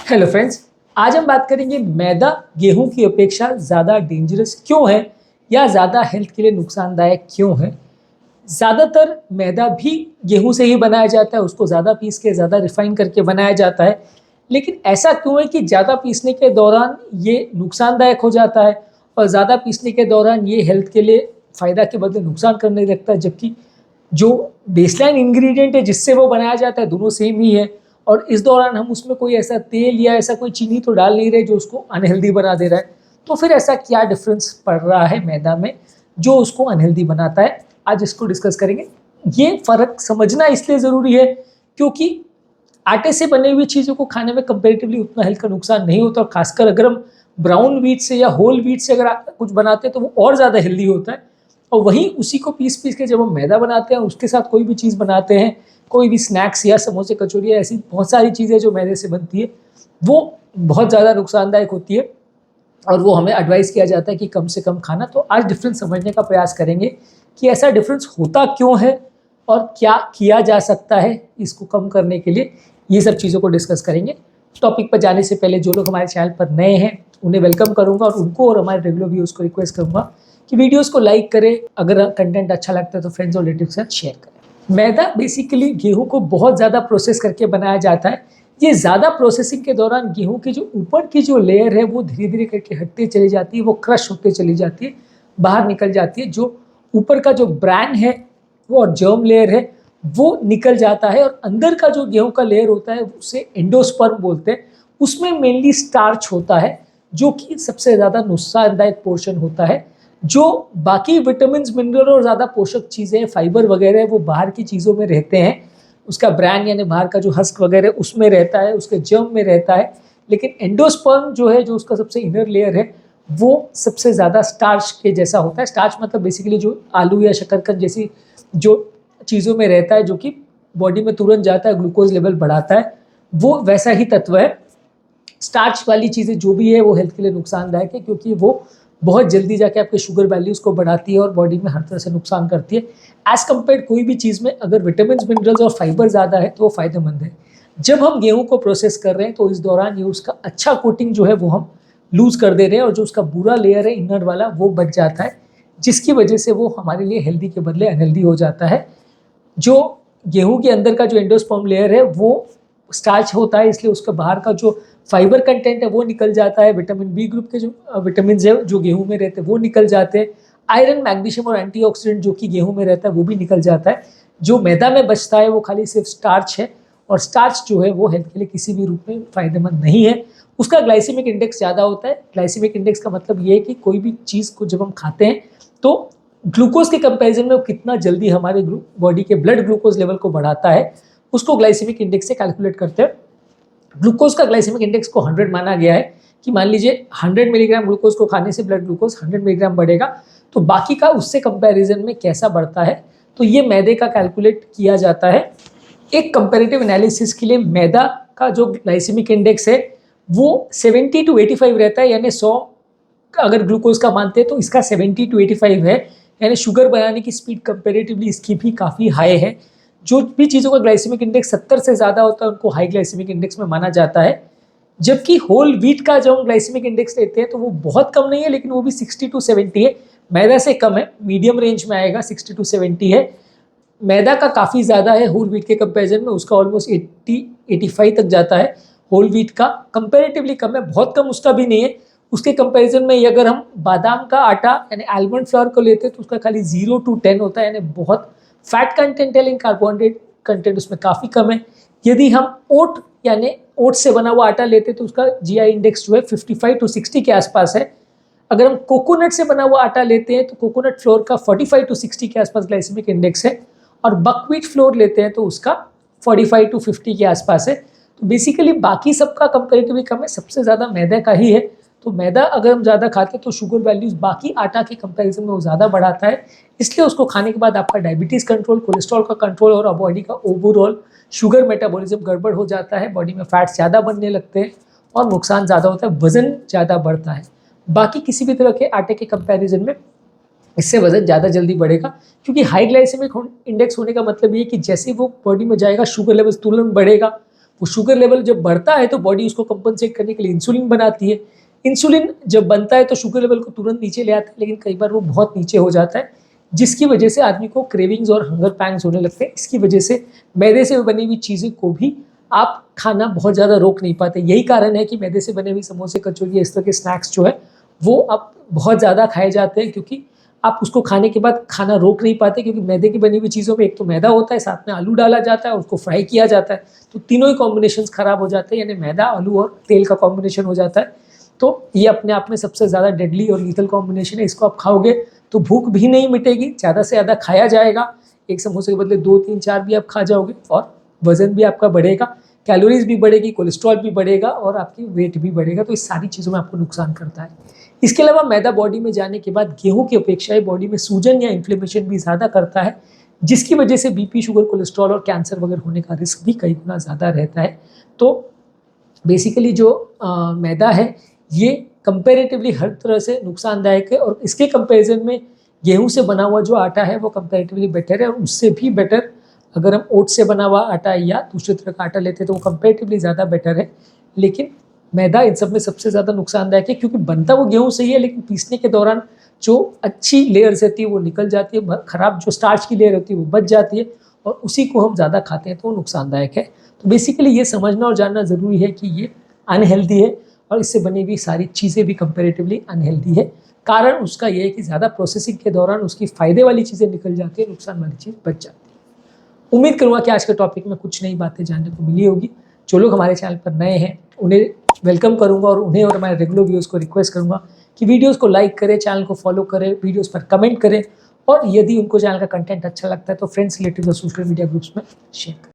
Hello friends, आज हम बात करेंगे मैदा गेहूं की अपेक्षा ज़्यादा डेंजरस क्यों है या ज़्यादा हेल्थ के लिए नुकसानदायक क्यों है। ज़्यादातर मैदा भी गेहूं से ही बनाया जाता है, उसको ज़्यादा पीस के ज़्यादा रिफाइन करके बनाया जाता है। लेकिन ऐसा क्यों है कि ज़्यादा पीसने के दौरान ये नुकसानदायक हो जाता है और ज़्यादा पीसने के दौरान ये हेल्थ के लिए फ़ायदा के बदले नुकसान करने लगता है, जबकि जो बेसलाइन इंग्रेडिएंट है जिससे वो बनाया जाता है दोनों सेम ही है। और इस दौरान हम उसमें कोई ऐसा तेल या ऐसा कोई चीनी तो डाल नहीं रहे जो उसको अनहेल्दी बना दे रहा है। तो फिर ऐसा क्या डिफरेंस पड़ रहा है मैदा में जो उसको अनहेल्दी बनाता है, आज इसको डिस्कस करेंगे। ये फ़र्क समझना इसलिए ज़रूरी है क्योंकि आटे से बनी हुई चीज़ों को खाने में कंपेरेटिवली उतना हेल्थ का नुकसान नहीं होता, और खासकर अगर हम ब्राउन व्हीट से या होल व्हीट से अगर कुछ बनाते हैं तो वो और ज़्यादा हेल्दी होता है। और वहीं उसी को पीस पीस के जब हम मैदा बनाते हैं, उसके साथ कोई भी चीज़ बनाते हैं, कोई भी स्नैक्स या समोसे कचौरी या ऐसी बहुत सारी चीज़ें जो मैदे से बनती है, वो बहुत ज़्यादा नुकसानदायक होती है और वो हमें एडवाइस किया जाता है कि कम से कम खाना। तो आज डिफरेंस समझने का प्रयास करेंगे कि ऐसा डिफरेंस होता क्यों है और क्या किया जा सकता है इसको कम करने के लिए। ये सब चीज़ों को डिस्कस करेंगे। टॉपिक पर जाने से पहले जो लोग हमारे चैनल पर नए हैं उन्हें वेलकम करूंगा, और उनको और हमारे रेगुलर व्यूअर्स को रिक्वेस्ट करूंगा कि वीडियोस को लाइक करें, अगर कंटेंट अच्छा लगता है तो फ्रेंड्स और रिलेटिव्स के साथ शेयर करें। मैदा बेसिकली गेहूं को बहुत ज़्यादा प्रोसेस करके बनाया जाता है। ये ज़्यादा प्रोसेसिंग के दौरान गेहूं की जो ऊपर की जो लेयर है वो धीरे धीरे करके हटती चली जाती है, वो क्रश होते चली जाती है, बाहर निकल जाती है। जो ऊपर का जो ब्रैन है वो और जर्म लेयर है वो निकल जाता है, और अंदर का जो गेहूं का लेयर होता है उसे एंडोस्पर्म बोलते हैं। उसमें मेनली स्टार्च होता है जो कि सबसे ज़्यादा नुकसानदायक पोर्शन होता है। जो बाकी विटामिन मिनरल और ज़्यादा पोषक चीज़ें फाइबर वगैरह वो बाहर की चीज़ों में रहते हैं, उसका ब्रैन यानी बाहर का जो हस्क वगैरह उसमें रहता है, उसके जर्म में रहता है। लेकिन एंडोस्पर्म जो है, जो उसका सबसे इनर लेयर है, वो सबसे ज़्यादा स्टार्च के जैसा होता है। स्टार्च मतलब बेसिकली जो आलू या शकरकंद जैसी जो चीज़ों में रहता है, जो कि बॉडी में तुरंत जाता है, ग्लूकोज लेवल बढ़ाता है, वो वैसा ही तत्व है। स्टार्च वाली चीज़ें जो भी है वो हेल्थ के लिए नुकसानदायक है क्योंकि वो बहुत जल्दी जाके आपके शुगर वैल्यूज़ को बढ़ाती है और बॉडी में हर तरह से नुकसान करती है। एज़ कम्पेयर कोई भी चीज़ में अगर विटामिन मिनरल्स और फाइबर ज़्यादा है तो वो फ़ायदेमंद है। जब हम गेहूं को प्रोसेस कर रहे हैं तो इस दौरान ये उसका अच्छा कोटिंग जो है वो हम लूज़ कर दे रहे हैं, और जो उसका बुरा लेयर है इनर वाला वो बच जाता है, जिसकी वजह से वो हमारे लिए हेल्दी के बदले अनहेल्दी हो जाता है। जो गेहूं के अंदर का जो एंडोस्पर्म लेयर है वो स्टार्च होता है, इसलिए उसका बाहर का जो फाइबर कंटेंट है वो निकल जाता है। विटामिन बी ग्रुप के जो विटामिन है जो गेहूं में रहते हैं वो निकल जाते हैं। आयरन, मैग्नीशियम और एंटीऑक्सीडेंट जो कि गेहूं में रहता है वो भी निकल जाता है। जो मैदा में बचता है वो खाली सिर्फ स्टार्च है, और स्टार्च जो है वो हेल्थ के लिए किसी भी रूप में फायदेमंद नहीं है। उसका ग्लाइसेमिक इंडेक्स ज़्यादा होता है। ग्लाइसेमिक इंडेक्स का मतलब ये है कि कोई भी चीज़ को जब हम खाते हैं तो ग्लूकोज के कंपैरिजन में वो कितना जल्दी हमारे बॉडी के ब्लड ग्लूकोज लेवल को बढ़ाता है, उसको ग्लाइसेमिक इंडेक्स से कैलकुलेट करते हैं। ग्लूकोज का ग्लाइसेमिक इंडेक्स को 100 माना गया है कि मान लीजिए 100 मिलीग्राम ग्लूकोज को खाने से ब्लड ग्लूकोज 100 मिलीग्राम बढ़ेगा, तो बाकी का उससे कंपैरिजन में कैसा बढ़ता है, तो ये मैदे का कैलकुलेट किया जाता है। एक कंपैरेटिव एनालिसिस के लिए मैदा का जो ग्लाइसेमिक इंडेक्स है वो 70 to 85 रहता है, यानी 100 अगर ग्लूकोज का मानते हैं तो इसका 70 to 85 है, यानी शुगर बनाने की स्पीड कंपैरेटिवली इसकी भी काफ़ी हाई है। जो भी चीज़ों का ग्लाइसेमिक इंडेक्स 70 से ज़्यादा होता है उनको हाई ग्लाइसेमिक इंडेक्स में माना जाता है। जबकि होल व्हीट का जब हम ग्लाइसेमिक इंडेक्स लेते हैं तो वो बहुत कम नहीं है, लेकिन वो भी 60 to 70 है। मैदा से कम है, मीडियम रेंज में आएगा, 60 to 70 है। मैदा का काफ़ी ज़्यादा है होल व्हीट के कंपेरिजन में, उसका ऑलमोस्ट 80-85 तक जाता है। होल व्हीट का कंपेरेटिवली कम है, बहुत कम उसका भी नहीं है। उसके कंपैरिजन में अगर हम बादाम का आटा यानी आलमंड फ्लोर को लेते हैं तो उसका खाली 0 to 10 होता है, यानी बहुत फैट कंटेंट है, लेकिन कार्बोहाइड्रेट कंटेंट उसमें काफ़ी कम है। यदि हम ओट यानी ओट से बना हुआ आटा लेते हैं तो उसका जीआई इंडेक्स जो है 55 to 60 के आसपास है। अगर हम कोकोनट से बना हुआ आटा लेते हैं तो कोकोनट फ्लोर का 45 to 60 के आसपास ग्लाइसेमिक इंडेक्स है, और बकव्हीट फ्लोर लेते हैं तो उसका 45 to 50 के आसपास है। तो बेसिकली बाकी सबका कंपेरेटिवली कम है, सबसे ज़्यादा मैदे का ही है। तो मैदा अगर हम ज़्यादा खाते हैं तो शुगर वैल्यूज़ बाकी आटा के कंपैरिजन में वो ज़्यादा बढ़ाता है, इसलिए उसको खाने के बाद आपका डायबिटीज़ कंट्रोल, कोलेस्ट्रॉल का कंट्रोल और बॉडी का ओवरऑल शुगर मेटाबॉलिज्म गड़बड़ हो जाता है, बॉडी में फैट्स ज़्यादा बनने लगते हैं और नुकसान ज़्यादा होता है, वज़न ज़्यादा बढ़ता है। बाकी किसी भी तरह के आटे के कंपैरिजन में इससे वजन ज़्यादा जल्दी बढ़ेगा, क्योंकि हाई ग्लाइसेमिक इंडेक्स होने का मतलब ये है कि जैसे वो बॉडी में जाएगा शुगर लेवल तुरंत बढ़ेगा, वो शुगर लेवल जब बढ़ता है तो बॉडी उसको कंपनसेट करने के लिए इंसुलिन बनाती है। इंसुलिन जब बनता है तो शुगर लेवल को तुरंत नीचे ले आता है, लेकिन कई बार वो बहुत नीचे हो जाता है, जिसकी वजह से आदमी को क्रेविंग्स और हंगर पैंग्स होने लगते हैं। इसकी वजह से मैदे से बनी हुई चीज़ें को भी आप खाना बहुत ज़्यादा रोक नहीं पाते। यही कारण है कि मैदे से बने हुए समोसे, कचौरी, इस तरह के स्नैक्स जो है वो अब बहुत ज़्यादा खाए जाते हैं, क्योंकि आप उसको खाने के बाद खाना रोक नहीं पाते, क्योंकि मैदे की बनी हुई चीज़ों में एक तो मैदा होता है, साथ में आलू डाला जाता है, उसको फ्राई किया जाता है, तो तीनों ही कॉम्बिनेशंस खराब हो जाते हैं, यानी मैदा, आलू और तेल का कॉम्बिनेशन हो जाता है। तो ये अपने आप में सबसे ज़्यादा डेडली और लीथल कॉम्बिनेशन है। इसको आप खाओगे तो भूख भी नहीं मिटेगी, ज़्यादा से ज़्यादा खाया जाएगा, एक समोसे के बदले 2, 3, 4 भी आप खा जाओगे और वज़न भी आपका बढ़ेगा, कैलोरीज भी बढ़ेगी, कोलेस्ट्रॉल भी बढ़ेगा और आपकी वेट भी बढ़ेगा। तो इस सारी चीज़ों में आपको नुकसान करता है। इसके अलावा मैदा बॉडी में जाने के बाद गेहूं की अपेक्षा बॉडी में सूजन या इन्फ्लेमेशन भी ज़्यादा करता है, जिसकी वजह से बीपी, शुगर, कोलेस्ट्रॉल और कैंसर वगैरह होने का रिस्क भी कई गुना ज़्यादा रहता है। तो बेसिकली जो मैदा है ये कंपैरेटिवली हर तरह से नुकसानदायक है, और इसके कंपैरिजन में गेहूं से बना हुआ जो आटा है वो कंपैरेटिवली बेटर है, और उससे भी बेटर अगर हम ओट से बना हुआ आटा या दूसरे तरह का आटा लेते हैं तो वो कंपैरेटिवली ज़्यादा बेटर है। लेकिन मैदा इन सब में सबसे ज़्यादा नुकसानदायक है, क्योंकि बनता वो गेहूं से ही है, लेकिन पीसने के दौरान जो अच्छी लेयर्स रहती है वो निकल जाती है, खराब जो स्टार्च की लेयर होती है वो बच जाती है, और उसी को हम ज़्यादा खाते हैं तो वो नुकसानदायक है। तो बेसिकली ये समझना और जानना ज़रूरी है कि ये अनहेल्दी है, और इससे बनी हुई सारी चीज़ें भी कंपैरेटिवली अनहेल्दी है। कारण उसका ये है कि ज़्यादा प्रोसेसिंग के दौरान उसकी फ़ायदे वाली चीज़ें निकल जाती है, नुकसान वाली चीज़ बच जाती है। उम्मीद करूँगा कि आज के टॉपिक में कुछ नई बातें जानने को मिली होगी। जो लोग हमारे चैनल पर नए हैं उन्हें वेलकम करूँगा, और उन्हें और हमारे रेगुलर व्यूअर्स को रिक्वेस्ट करूँगा कि वीडियोज़ को लाइक करें, चैनल को फॉलो करें, वीडियोज़ पर कमेंट करें, और यदि उनको चैनल का कंटेंट अच्छा लगता है तो फ्रेंड्स, रिलेटिव्स और सोशल मीडिया ग्रुप्स में शेयर करें।